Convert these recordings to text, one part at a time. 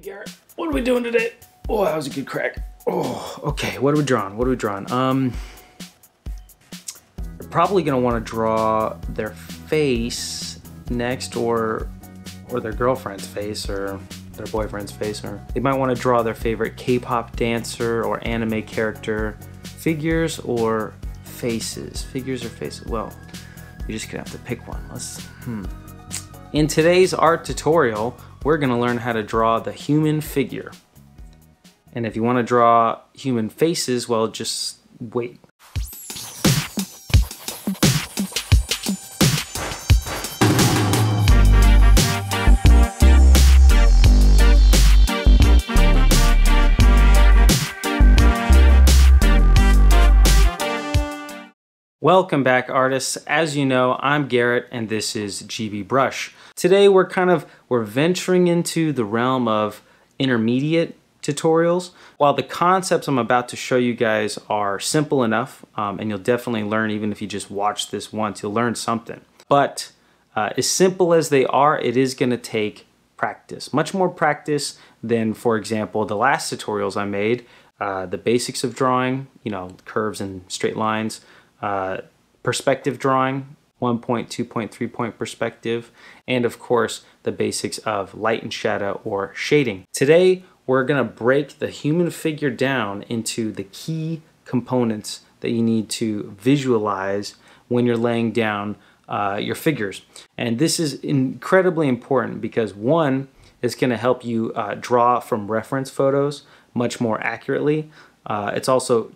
Garrett, what are we doing today? Oh, that was a good crack. Oh, okay, what are we drawing? What are we drawing? You're probably gonna wanna draw their face next, or their girlfriend's face, or their boyfriend's face, or they might wanna draw their favorite K-pop dancer or anime character. Figures or faces? Figures or faces? Well, you're just gonna have to pick one. In today's art tutorial, we're gonna learn how to draw the human figure. And if you wanna draw human faces, well, just wait. Welcome back, artists. As you know, I'm Garrett and this is GB Brush. Today we're venturing into the realm of intermediate tutorials. While the concepts I'm about to show you guys are simple enough, and you'll definitely learn, even if you just watch this once, you'll learn something. But as simple as they are, it is gonna take practice. Much more practice than, for example, the last tutorials I made, the basics of drawing, you know, curves and straight lines, perspective drawing, 1 point, 2 point, 3 point perspective, and of course the basics of light and shadow or shading. Today we're gonna break the human figure down into the key components that you need to visualize when you're laying down your figures. And this is incredibly important because one, is gonna help you draw from reference photos much more accurately. It's also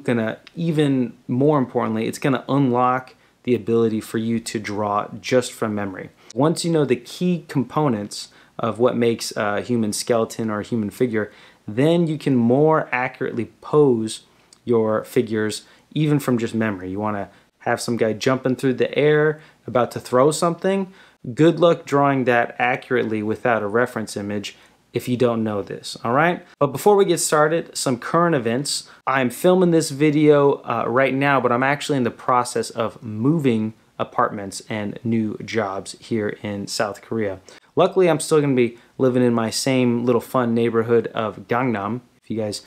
gonna, even more importantly, it's gonna unlock the ability for you to draw just from memory. Once you know the key components of what makes a human skeleton or a human figure, then you can more accurately pose your figures even from just memory. You wanna have some guy jumping through the air, about to throw something. Good luck drawing that accurately without a reference image if you don't know this, all right? But before we get started, some current events. I'm filming this video right now, but I'm actually in the process of moving apartments and new jobs here in South Korea. Luckily, I'm still gonna be living in my same little fun neighborhood of Gangnam. If you guys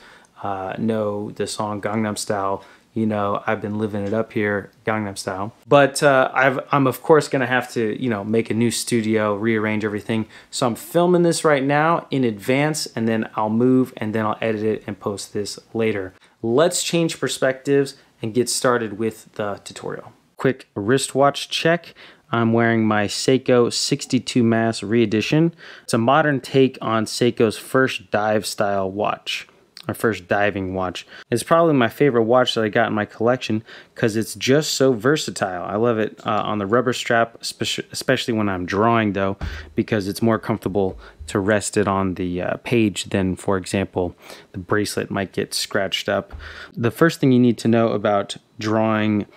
know the song Gangnam Style, you know I've been living it up here, Gangnam Style. But I'm of course gonna have to, you know, make a new studio, rearrange everything. So I'm filming this right now in advance, and then I'll move, and then I'll edit it and post this later. Let's change perspectives and get started with the tutorial. Quick wristwatch check. I'm wearing my Seiko 62 Mass re-edition. It's a modern take on Seiko's first dive style watch. Our first diving watch. It's probably my favorite watch that I got in my collection because it's just so versatile. I love it on the rubber strap, especially when I'm drawing though, because it's more comfortable to rest it on the page than, for example, the bracelet might get scratched up. The first thing you need to know about drawing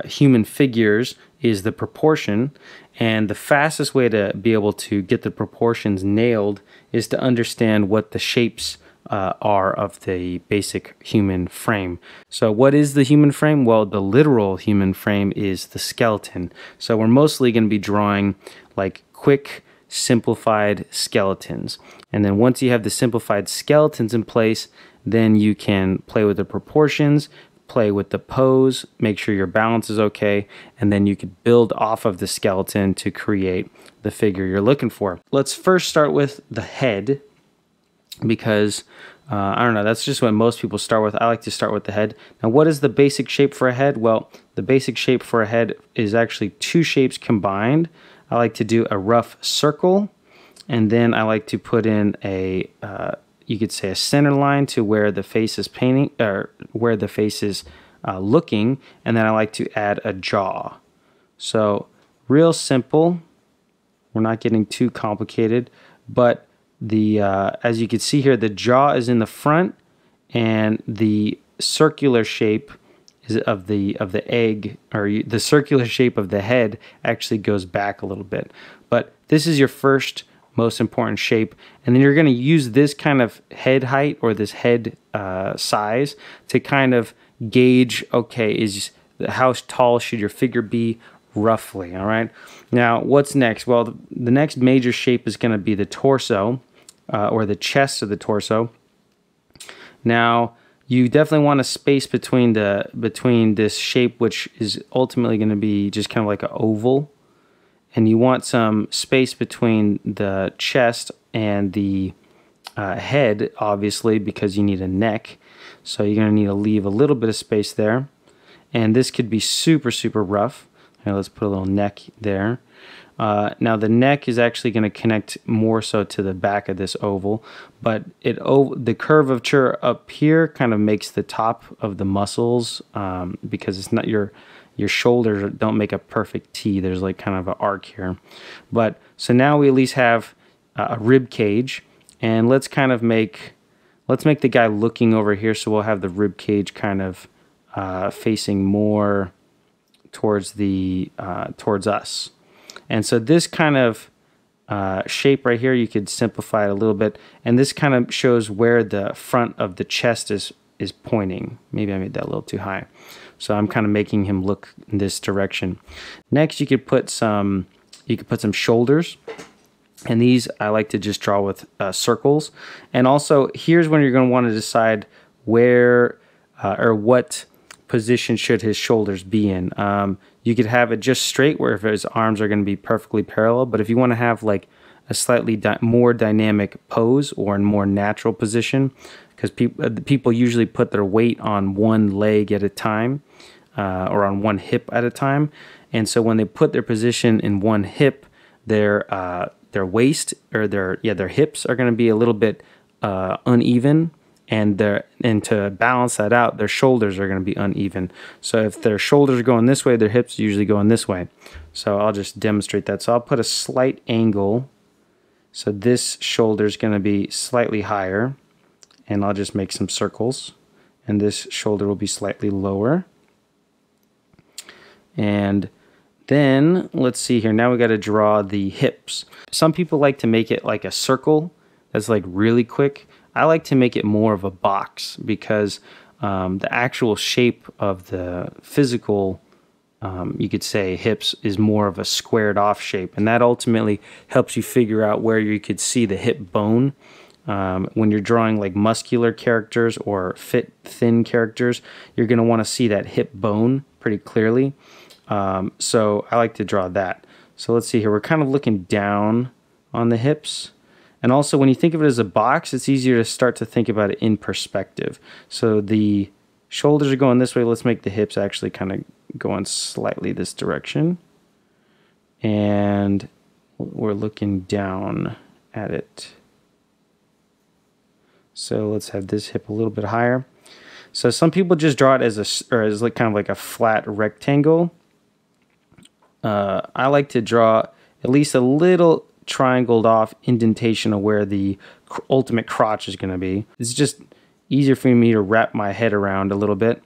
human figures is the proportion, and the fastest way to be able to get the proportions nailed is to understand what the shapes are of the basic human frame. So what is the human frame? Well, the literal human frame is the skeleton. So we're mostly going to be drawing like quick, simplified skeletons. And then once you have the simplified skeletons in place, then you can play with the proportions, play with the pose, make sure your balance is okay, and then you could build off of the skeleton to create the figure you're looking for. Let's first start with the head, because I don't know, that's just what most people start with. I like to start with the head. Now, what is the basic shape for a head? Well, the basic shape for a head is actually two shapes combined. I like to do a rough circle, and then I like to put in a, you could say a center line to where the face is painting, or where the face is looking, and then I like to add a jaw. So real simple. We're not getting too complicated, but as you can see here, the jaw is in the front, and the circular shape is of the egg, or the circular shape of the head actually goes back a little bit. But this is your first most important shape, and then you're going to use this kind of head height, or this head size, to kind of gauge, okay, how tall should your figure be roughly, all right? Now, what's next? Well, the next major shape is going to be the torso. or the chest of the torso. Now, you definitely want a space between this shape, which is ultimately going to be just kind of like an oval, and you want some space between the chest and the head, obviously, because you need a neck. So you're going to need to leave a little bit of space there, and this could be super, super rough. Now let's put a little neck there. Now the neck is actually going to connect more so to the back of this oval, but the curvature up here kind of makes the top of the muscles, because it's not your shoulders don't make a perfect T. There's like kind of an arc here. But so now we at least have a rib cage, and let's make the guy looking over here. So we'll have the rib cage kind of facing more towards us. And so this kind of shape right here, you could simplify it a little bit. And this kind of shows where the front of the chest is pointing. Maybe I made that a little too high. So I'm kind of making him look in this direction. Next, you could put some shoulders. And these I like to just draw with circles. And also, here's when you're going to want to decide where or what position should his shoulders be in. You could have it just straight, where if his arms are going to be perfectly parallel. But if you want to have like a slightly more dynamic pose or in more natural position, because people usually put their weight on one leg at a time, or on one hip at a time. And so when they put their position in one hip, their waist or their hips are going to be a little bit uneven. And to balance that out, their shoulders are going to be uneven. So if their shoulders are going this way, their hips are usually going this way. So I'll just demonstrate that. So I'll put a slight angle. So this shoulder is going to be slightly higher. And I'll just make some circles. And this shoulder will be slightly lower. And then, let's see here. Now we got to draw the hips. Some people like to make it like a circle. That's like really quick. I like to make it more of a box, because the actual shape of the physical, you could say, hips is more of a squared off shape. And that ultimately helps you figure out where you could see the hip bone. When you're drawing like muscular characters or fit, thin characters, you're going to want to see that hip bone pretty clearly. So I like to draw that. So let's see here. We're kind of looking down on the hips. And also, when you think of it as a box, it's easier to start to think about it in perspective. So the shoulders are going this way. Let's make the hips actually kind of going slightly this direction. And we're looking down at it. So let's have this hip a little bit higher. So some people just draw it as like kind of like a flat rectangle. I like to draw at least a little triangled off indentation of where the ultimate crotch is going to be. It's just easier for me to wrap my head around a little bit.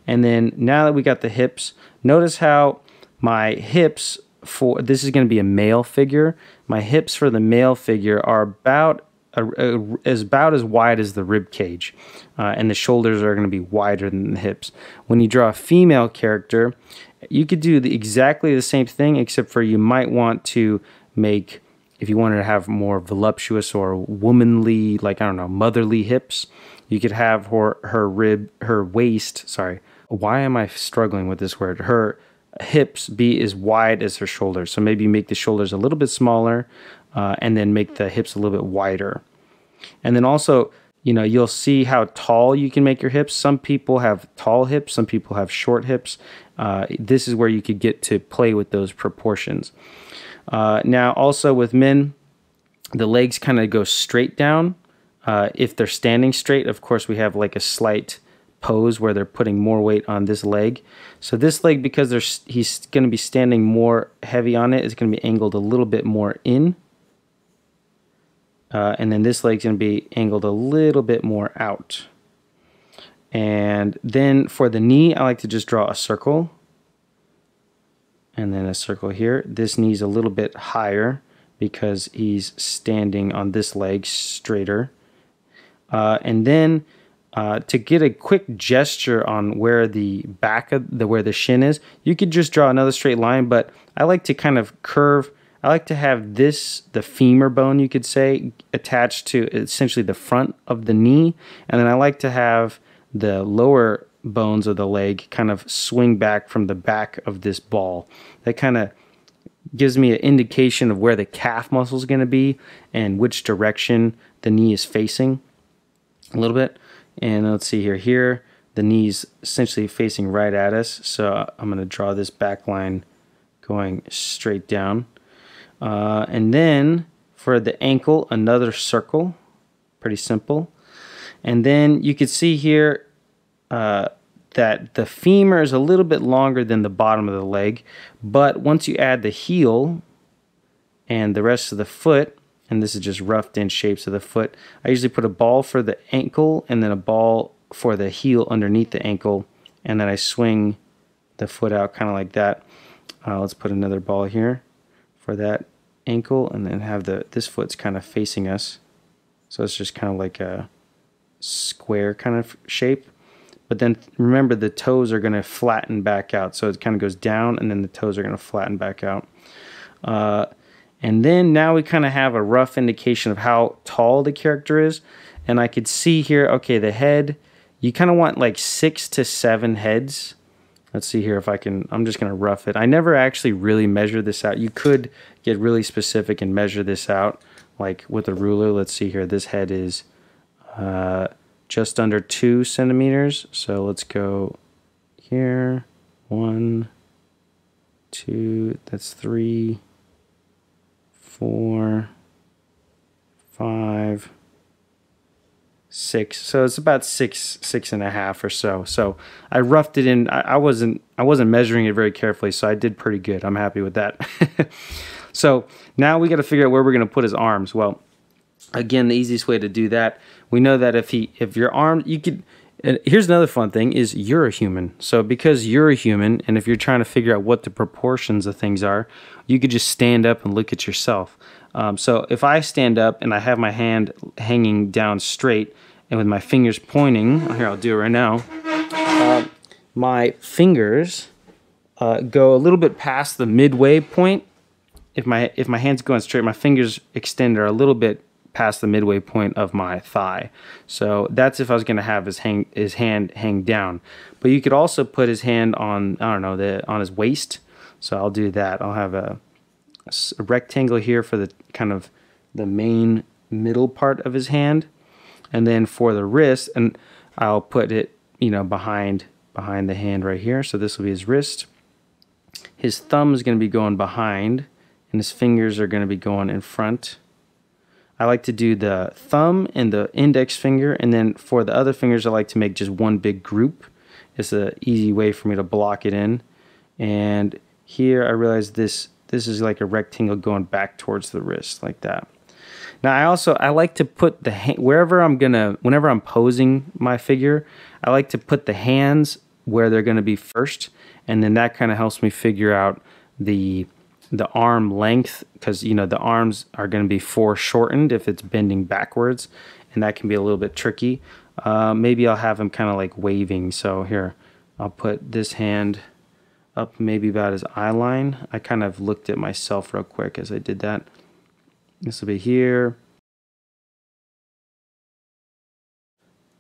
And then now that we got the hips, notice how my hips this is going to be a male figure. My hips for the male figure are about as wide as the rib cage, and the shoulders are going to be wider than the hips. When you draw a female character, you could do exactly the same thing, except for you might want to make, if you wanted to have more voluptuous or womanly, like, I don't know, motherly hips, you could have her waist, sorry, why am I struggling with this word? Her hips be as wide as her shoulders. So maybe you make the shoulders a little bit smaller, and then make the hips a little bit wider. And then also, you'll see how tall you can make your hips. Some people have tall hips, some people have short hips. This is where you could get to play with those proportions. Now, also with men, the legs kind of go straight down. If they're standing straight, of course, we have like a slight pose where they're putting more weight on this leg. So this leg, because he's going to be standing more heavy on it, is going to be angled a little bit more in. And then this leg's going to be angled a little bit more out. And then for the knee, I like to just draw a circle. And then a circle here. This knee's a little bit higher because he's standing on this leg straighter. And then to get a quick gesture on where the back of where the shin is, you could just draw another straight line, but I like to kind of curve. I like to have this, the femur bone, you could say, attached to essentially the front of the knee. And then I like to have the lower bones of the leg kind of swing back from the back of this ball. That kind of gives me an indication of where the calf muscle is going to be and which direction the knee is facing a little bit. And let's see here. Here, the knee's essentially facing right at us. So I'm going to draw this back line going straight down. And then for the ankle, another circle. Pretty simple. And then you can see here that the femur is a little bit longer than the bottom of the leg, but once you add the heel and the rest of the foot, and this is just roughed in shapes of the foot, I usually put a ball for the ankle and then a ball for the heel underneath the ankle, and then I swing the foot out kind of like that. Let's put another ball here for that ankle, and then have this foot's kind of facing us, so it's just kind of like a square kind of shape. But then remember, the toes are going to flatten back out. So it kind of goes down, and then the toes are going to flatten back out. And then now we kind of have a rough indication of how tall the character is. And I could see here, okay, the head, you kind of want like 6 to 7 heads. Let's see here if I can, I'm just going to rough it. I never actually really measure this out. You could get really specific and measure this out, like with a ruler. Let's see here, this head is just under 2 centimeters. So let's go here. 1, 2, that's 3, 4, 5, 6. So it's about 6.5 or so. So I roughed it in. I wasn't measuring it very carefully, so I did pretty good. I'm happy with that. So now we got to figure out where we're going to put his arms. Well, again, the easiest way to do that, we know that if your arm, you could, here's another fun thing, is you're a human. So because you're a human, and if you're trying to figure out what the proportions of things are, you could just stand up and look at yourself. So if I stand up and I have my hand hanging down straight and with my fingers pointing, here, I'll do it right now, my fingers go a little bit past the midway point. If my hand's going straight, my fingers extend are a little bit past the midway point of my thigh. So that's if I was going to have his hand hang down. But you could also put his hand on, I don't know, on his waist. So I'll do that. I'll have a rectangle here for the kind of the main middle part of his hand, and then for the wrist, and I'll put it, behind the hand right here. So this will be his wrist. His thumb is going to be going behind, and his fingers are going to be going in front. I like to do the thumb and the index finger, and then for the other fingers, I like to make just one big group. It's an easy way for me to block it in. And here I realize this is like a rectangle going back towards the wrist, like that. Now I like to put the whenever I'm posing my figure, I like to put the hands where they're going to be first, and then that kind of helps me figure out the arm length, because the arms are going to be foreshortened if it's bending backwards, and that can be a little bit tricky. Maybe I'll have him kind of like waving. So here, I'll put this hand up maybe about his eye line. I kind of looked at myself real quick as I did that. This will be here,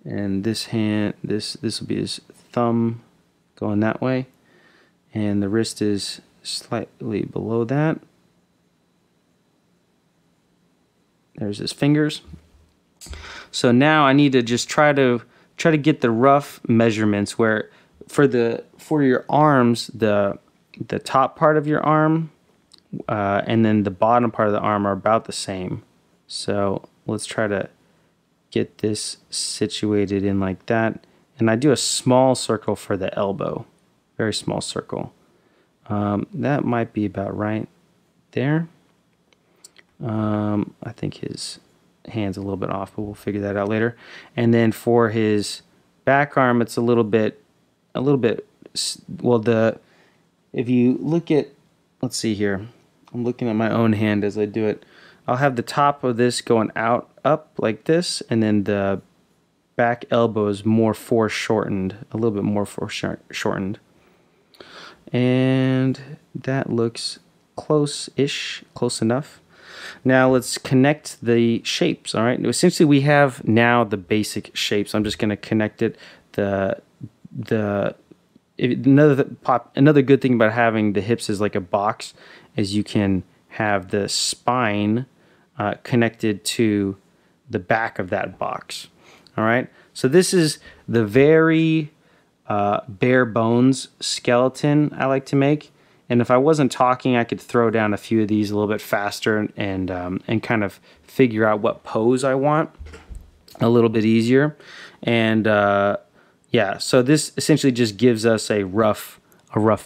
and this hand, this will be his thumb going that way, and the wrist is slightly below that. There's his fingers. So now I need to just try to get the rough measurements where for your arms, the top part of your arm and then the bottom part of the arm are about the same. So let's try to get this situated in like that. And I do a small circle for the elbow, very small circle. That might be about right there. I think his hand's a little bit off, but we'll figure that out later. And then for his back arm, it's a little bit, well, if you look at, let's see here, I'm looking at my own hand as I do it. I'll have the top of this going up like this, and then the back elbow is more foreshortened, a little bit more foreshortened. And that looks close-ish, close enough. Now let's connect the shapes, all right? Essentially, we have now the basic shapes. I'm just going to connect it. Another good thing about having the hips as like a box is you can have the spine connected to the back of that box, all right? So this is the very bare bones skeleton I like to make. And if I wasn't talking, I could throw down a few of these a little bit faster and kind of figure out what pose I want a little bit easier. And yeah, so this essentially just gives us a rough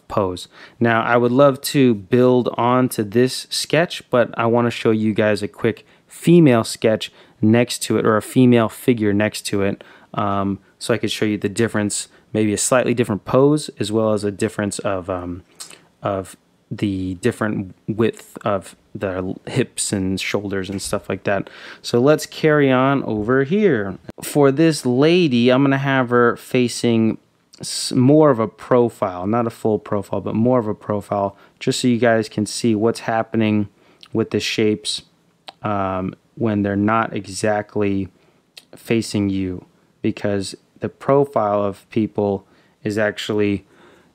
pose. Now, I would love to build onto this sketch, but I want to show you guys a quick female sketch next to it, or a female figure next to it, so I could show you the difference, maybe a slightly different pose, as well as a difference of the different width of the hips and shoulders and stuff like that. So let's carry on over here. For this lady, I'm gonna have her facing more of a profile, not a full profile, but more of a profile, just so you guys can see what's happening with the shapes when they're not exactly facing you, because the profile of people is actually,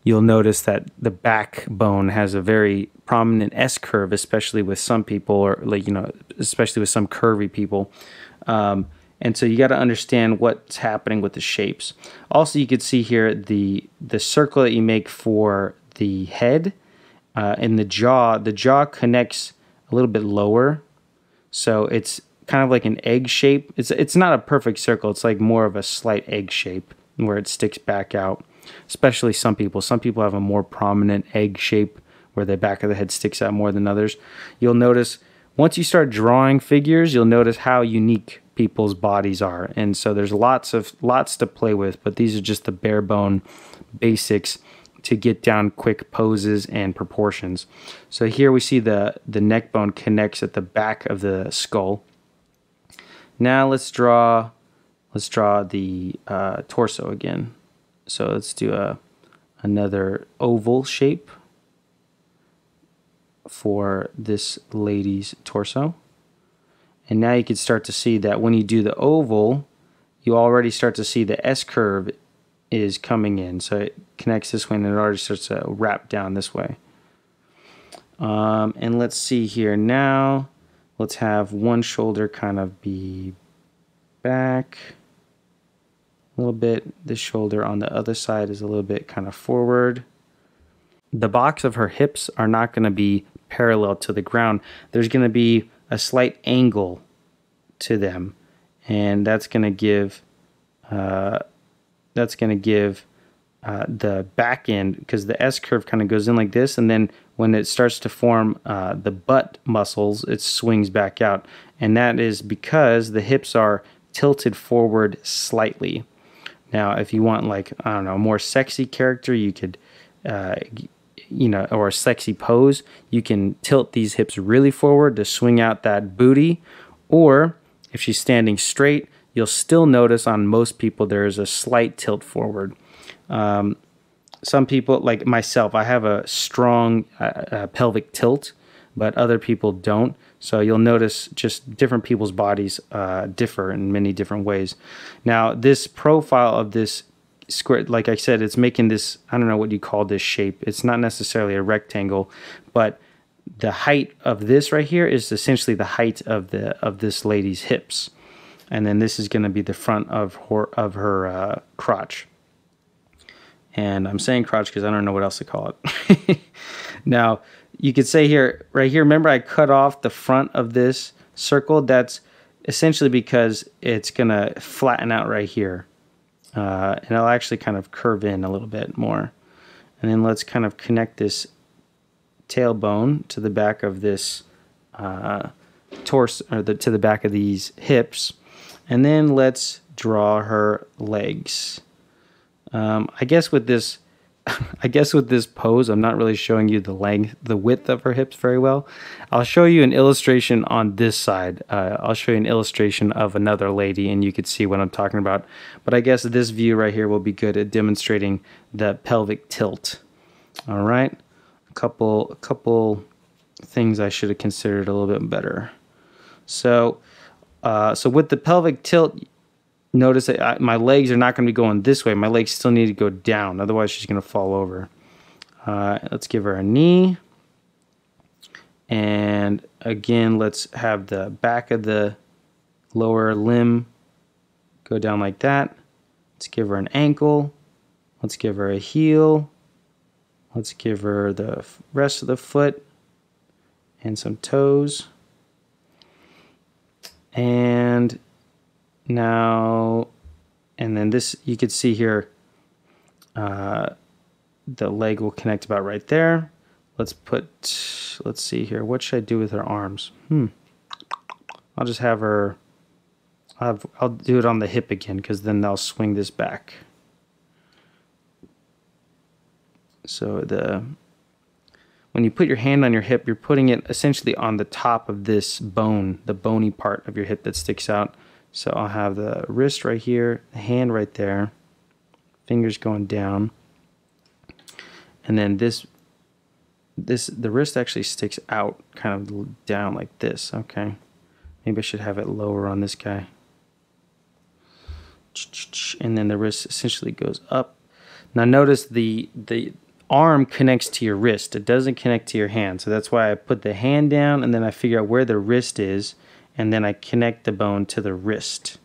you'll notice that the backbone has a very prominent S curve, especially with some people, or like, you know, especially with some curvy people. And so you got to understand what's happening with the shapes. Also, you could see here the circle that you make for the head and the jaw. The jaw connects a little bit lower, so it's kind of like an egg shape. It's not a perfect circle. It's like more of a slight egg shape where it sticks back out. Especially some people. Some people have a more prominent egg shape where the back of the head sticks out more than others. You'll notice once you start drawing figures, you'll notice how unique people's bodies are. And so there's lots to play with, but these are just the bare bone basics to get down quick poses and proportions. So here we see the neck bone connects at the back of the skull. Now let's draw the torso again. So let's do another oval shape for this lady's torso. And now you can start to see that when you do the oval, you already start to see the S curve is coming in. So it connects this way and it already starts to wrap down this way. And let's see here now. Let's have one shoulder kind of be back a little bit. This shoulder on the other side is a little bit kind of forward. The box of her hips are not going to be parallel to the ground. There's going to be a slight angle to them, and that's going to give the back end, because the S curve kind of goes in like this, and then when it starts to form the butt muscles, it swings back out, and that is because the hips are tilted forward slightly. Now, if you want, like, I don't know, a more sexy character, you could, you know, or a sexy pose, you can tilt these hips really forward to swing out that booty. Or if she's standing straight, you'll still notice on most people there is a slight tilt forward. Some people, like myself, I have a strong pelvic tilt, but other people don't. So you'll notice just different people's bodies differ in many different ways. Now, this profile of this square, like I said, it's making this, I don't know what you call this shape. It's not necessarily a rectangle, but the height of this right here is essentially the height of this lady's hips. And then this is going to be the front of her crotch. And I'm saying crotch because I don't know what else to call it. Now, you could say here, right here, remember I cut off the front of this circle? That's essentially because it's going to flatten out right here. And it'll actually kind of curve in a little bit more. And then let's kind of connect this tailbone to the back of this torso, or to the back of these hips. And then let's draw her legs. I guess with this pose, I'm not really showing you the width of her hips very well. I'll show you an illustration on this side. I'll show you an illustration of another lady, and you could see what I'm talking about. But I guess this view right here will be good at demonstrating the pelvic tilt. All right, a couple things I should have considered a little bit better. So, so with the pelvic tilt, notice that my legs are not going to be going this way. My legs still need to go down. Otherwise, she's going to fall over. Let's give her a knee. And again, let's have the back of the lower limb go down like that. Let's give her an ankle. Let's give her a heel. Let's give her the rest of the foot and some toes. And now, and then this, you can see here, the leg will connect about right there. Let's see here. What should I do with her arms? I'll just have her, I'll do it on the hip again, because then they'll swing this back. So when you put your hand on your hip, you're putting it essentially on the top of this bone, the bony part of your hip that sticks out. So I'll have the wrist right here, the hand right there, fingers going down. And then the wrist actually sticks out kind of down like this. Okay. Maybe I should have it lower on this guy. And then the wrist essentially goes up. Now notice the arm connects to your wrist. It doesn't connect to your hand. So that's why I put the hand down and then I figure out where the wrist is and then I connect the bone to the wrist.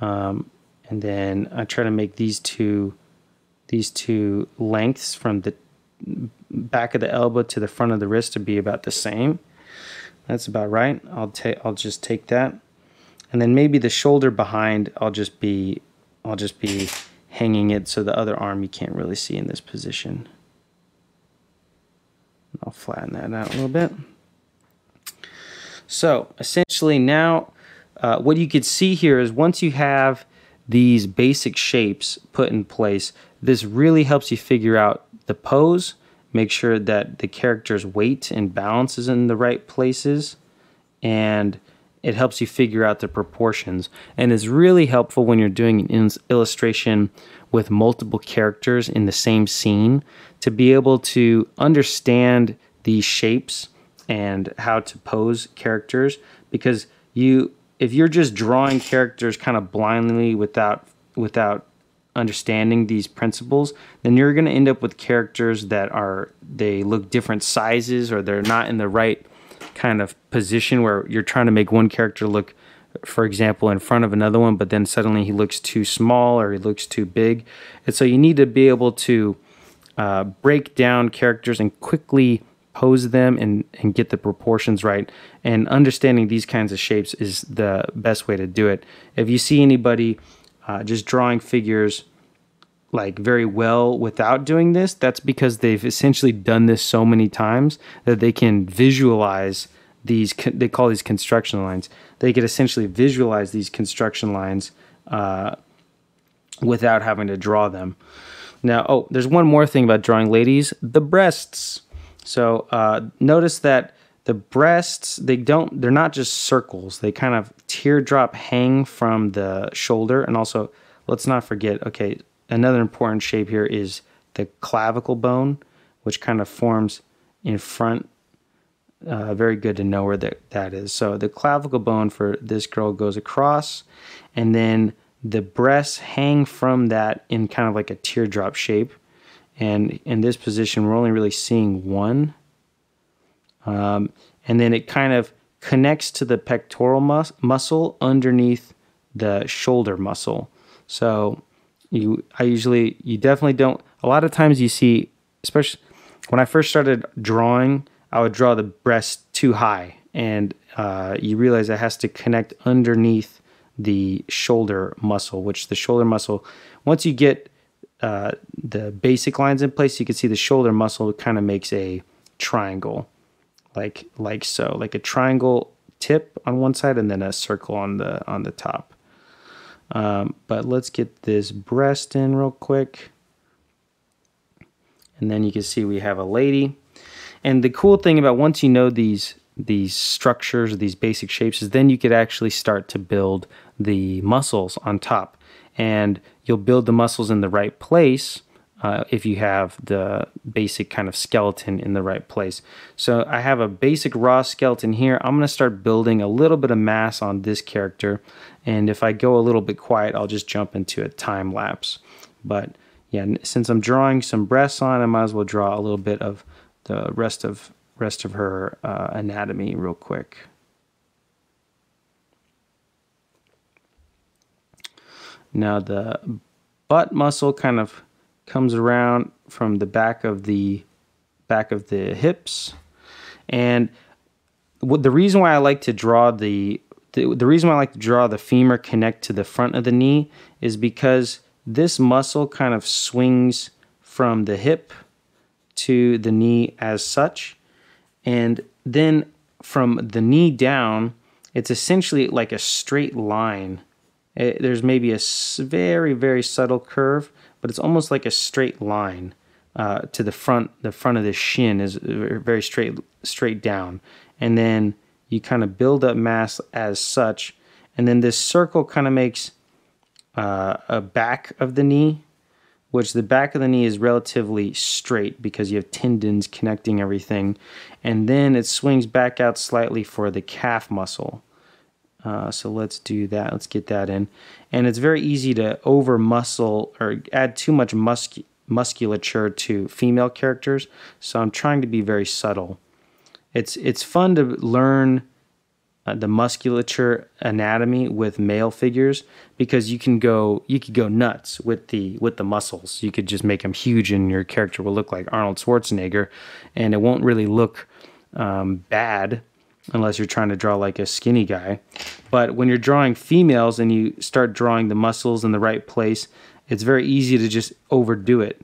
And then I try to make these two lengths from the back of the elbow to the front of the wrist to be about the same. That's about right. I'll just take that. And then maybe the shoulder behind, I'll just be hanging it so the other arm you can't really see in this position. I'll flatten that out a little bit. So essentially now what you could see here is once you have these basic shapes put in place, this really helps you figure out the pose, make sure that the character's weight and balance is in the right places, and it helps you figure out the proportions, and is really helpful when you're doing an illustration with multiple characters in the same scene to be able to understand these shapes and how to pose characters. Because if you're just drawing characters kind of blindly without understanding these principles, then you're going to end up with characters that they look different sizes, or they're not in the right kind of position where you're trying to make one character look, for example, in front of another one, but then suddenly he looks too small or he looks too big. And so you need to be able to break down characters and quickly pose them and get the proportions right. And understanding these kinds of shapes is the best way to do it. If you see anybody just drawing figures like very well without doing this, that's because they've essentially done this so many times that they can visualize these, they call these construction lines. They could essentially visualize these construction lines without having to draw them. Now, there's one more thing about drawing ladies, the breasts. So notice that the breasts, they're not just circles. They kind of teardrop hang from the shoulder. And also, let's not forget, okay, another important shape here is the clavicle bone, which kind of forms in front. Very good to know where that is. So the clavicle bone for this girl goes across, and then the breasts hang from that in kind of like a teardrop shape. And in this position, we're only really seeing one. And then it kind of connects to the pectoral muscle underneath the shoulder muscle. So you definitely don't, a lot of times you see, especially when I first started drawing, I would draw the breast too high, and you realize it has to connect underneath the shoulder muscle, which the shoulder muscle, once you get the basic lines in place, you can see the shoulder muscle kind of makes a triangle, like so, like a triangle tip on one side and then a circle on the top. But let's get this breast in real quick. And then you can see we have a lady. And the cool thing about once you know these structures, these basic shapes, is then you could actually start to build the muscles on top. And you'll build the muscles in the right place if you have the basic kind of skeleton in the right place. So I have a basic raw skeleton here. I'm going to start building a little bit of mass on this character, and if I go a little bit quiet, I'll just jump into a time lapse. But yeah, since I'm drawing some breasts on, I might as well draw a little bit of the rest of her anatomy real quick. Now the butt muscle kind of comes around from the back of the hips, and the reason why I like to draw the reason why I like to draw the femur connect to the front of the knee is because this muscle kind of swings from the hip to the knee as such, and then from the knee down, it's essentially like a straight line. There's maybe a very, very subtle curve, but it's almost like a straight line to the front. The front of the shin is very straight down, and then you kind of build up mass as such, and then this circle kind of makes a back of the knee, which the back of the knee is relatively straight because you have tendons connecting everything, and then it swings back out slightly for the calf muscle. So let's do that. Let's get that in. And it's very easy to over muscle or add too much musculature to female characters. So I'm trying to be very subtle. It's fun to learn the musculature anatomy with male figures because you could go nuts with the muscles. You could just make them huge and your character will look like Arnold Schwarzenegger, and it won't really look bad unless you're trying to draw like a skinny guy. But when you're drawing females and you start drawing the muscles in the right place, it's very easy to just overdo it.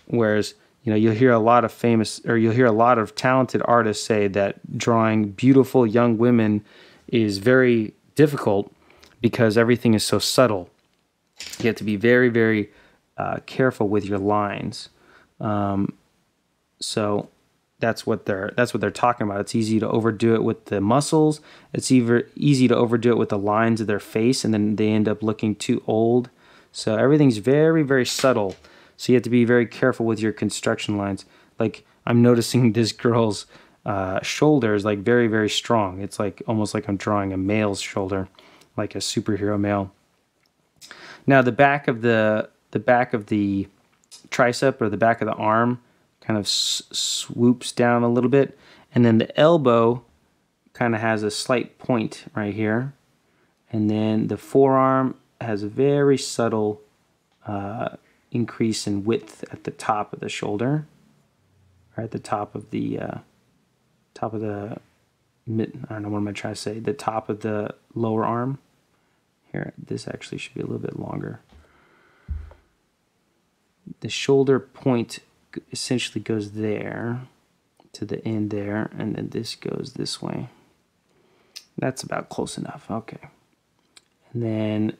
Whereas, you'll hear a lot of talented artists say that drawing beautiful young women is very difficult because everything is so subtle. You have to be very, very careful with your lines. So that's what they're talking about. It's easy to overdo it with the muscles. It's easy to overdo it with the lines of their face, and then they end up looking too old. So everything's very, very subtle. So you have to be very careful with your construction lines. Like I'm noticing this girl's shoulder is like very, very strong. It's like almost like I'm drawing a male's shoulder, like a superhero male. Now the back of the tricep or the back of the arm kind of swoops down a little bit, and then the elbow kind of has a slight point right here, and then the forearm has a very subtle increase in width at the top of the shoulder, or at the top of the I don't know, what am I trying to say? The top of the lower arm. Here, this actually should be a little bit longer. The shoulder point essentially goes there to the end there, and then this goes this way. That's about close enough. Okay. And then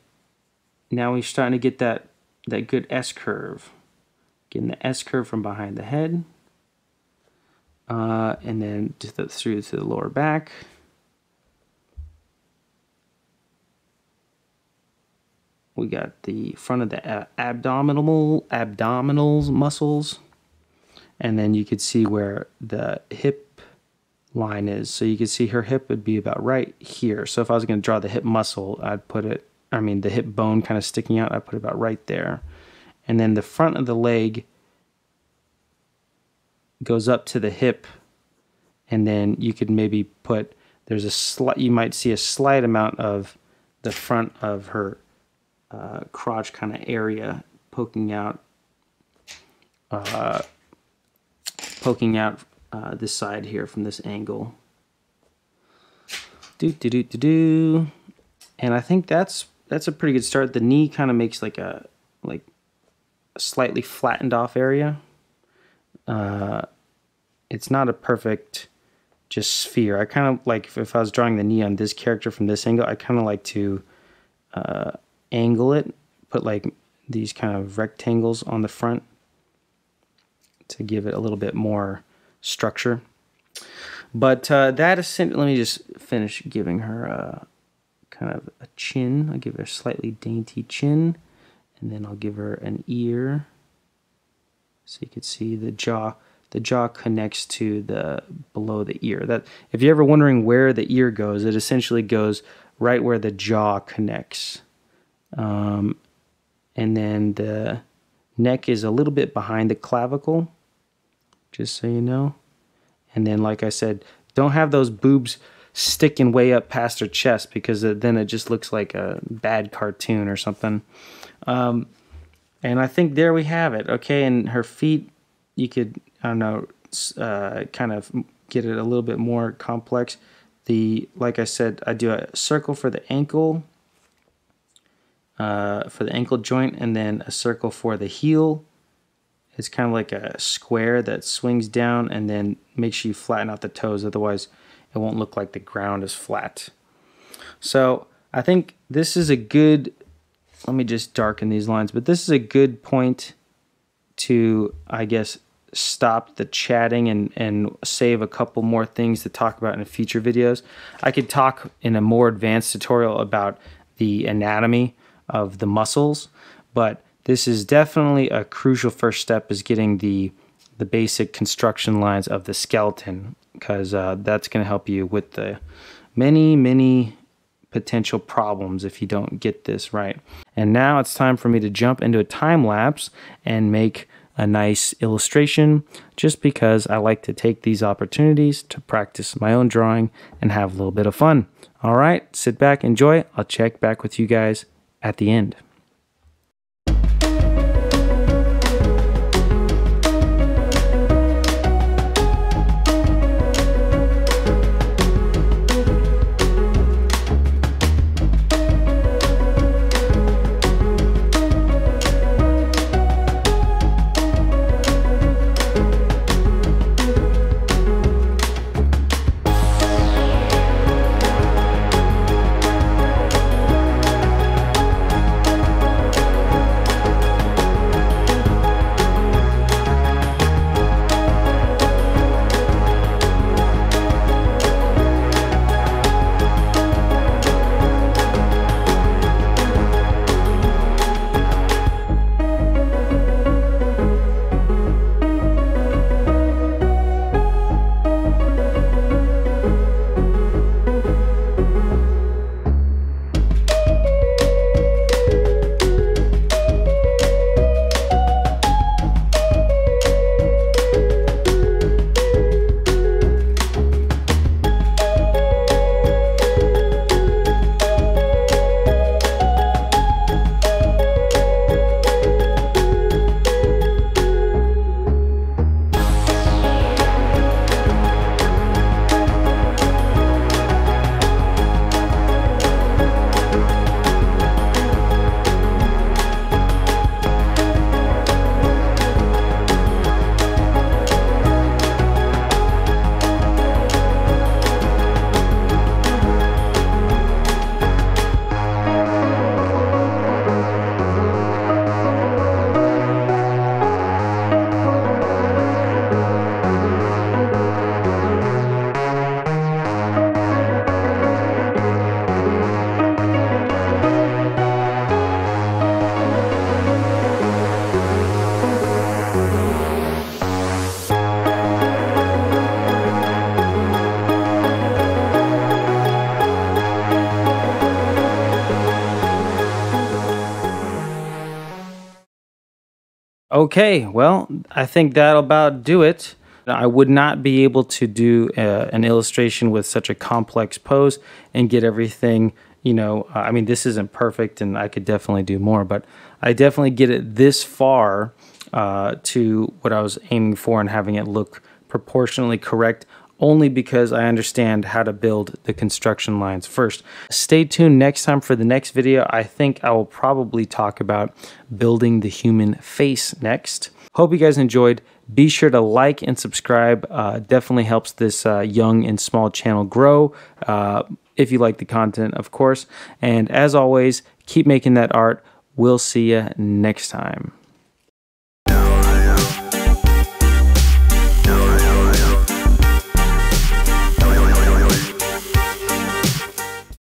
now we're starting to get that good S curve. Getting the S curve from behind the head, and then through to the lower back. We got the front of the abdominal muscles. And then you could see where the hip line is. So you can see her hip would be about right here. So if I was going to draw the hip muscle, the hip bone kind of sticking out, I'd put it about right there. And then the front of the leg goes up to the hip. And then you could maybe put, you might see a slight amount of the front of her crotch kind of area poking out this side here from this angle. And I think that's a pretty good start. The knee kind of makes like a slightly flattened off area. It's not a perfect just sphere. I kind of like, if I was drawing the knee on this character from this angle, I kind of like to angle it, put like these kind of rectangles on the front to give it a little bit more structure. But that is, let me just finish giving her kind of a chin. I'll give her a slightly dainty chin, and then I'll give her an ear So you can see the jaw. The jaw connects to the below the ear. That if you're ever wondering where the ear goes, it essentially goes right where the jaw connects. And then the neck is a little bit behind the clavicle, just so you know. And then, like I said, don't have those boobs sticking way up past her chest, because then it just looks like a bad cartoon or something. And I think there we have it. Okay, and her feet, you could, I don't know, kind of get it a little bit more complex. Like I said, I do a circle for the ankle joint, and then a circle for the heel. It's kind of like a square that swings down, and then make sure you flatten out the toes, otherwise it won't look like the ground is flat. So I think this is a good, let me just darken these lines, but this is a good point to, I guess, stop the chatting and save a couple more things to talk about in future videos. I could talk in a more advanced tutorial about the anatomy of the muscles, but this is definitely a crucial first step, is getting the basic construction lines of the skeleton, because that's going to help you with the many potential problems if you don't get this right. And now it's time for me to jump into a time lapse and make a nice illustration, just because I like to take these opportunities to practice my own drawing and have a little bit of fun. All right, sit back, enjoy. I'll check back with you guys at the end. Okay, well, I think that'll about do it. I would not be able to do an illustration with such a complex pose and get everything, you know, I mean, this isn't perfect and I could definitely do more, but I definitely get it this far to what I was aiming for and having it look proportionally correct, only because I understand how to build the construction lines first. Stay tuned next time for the next video. I think I will probably talk about building the human face next. Hope you guys enjoyed. Be sure to like and subscribe. Definitely helps this young and small channel grow. If you like the content, of course. And as always, keep making that art. We'll see you next time.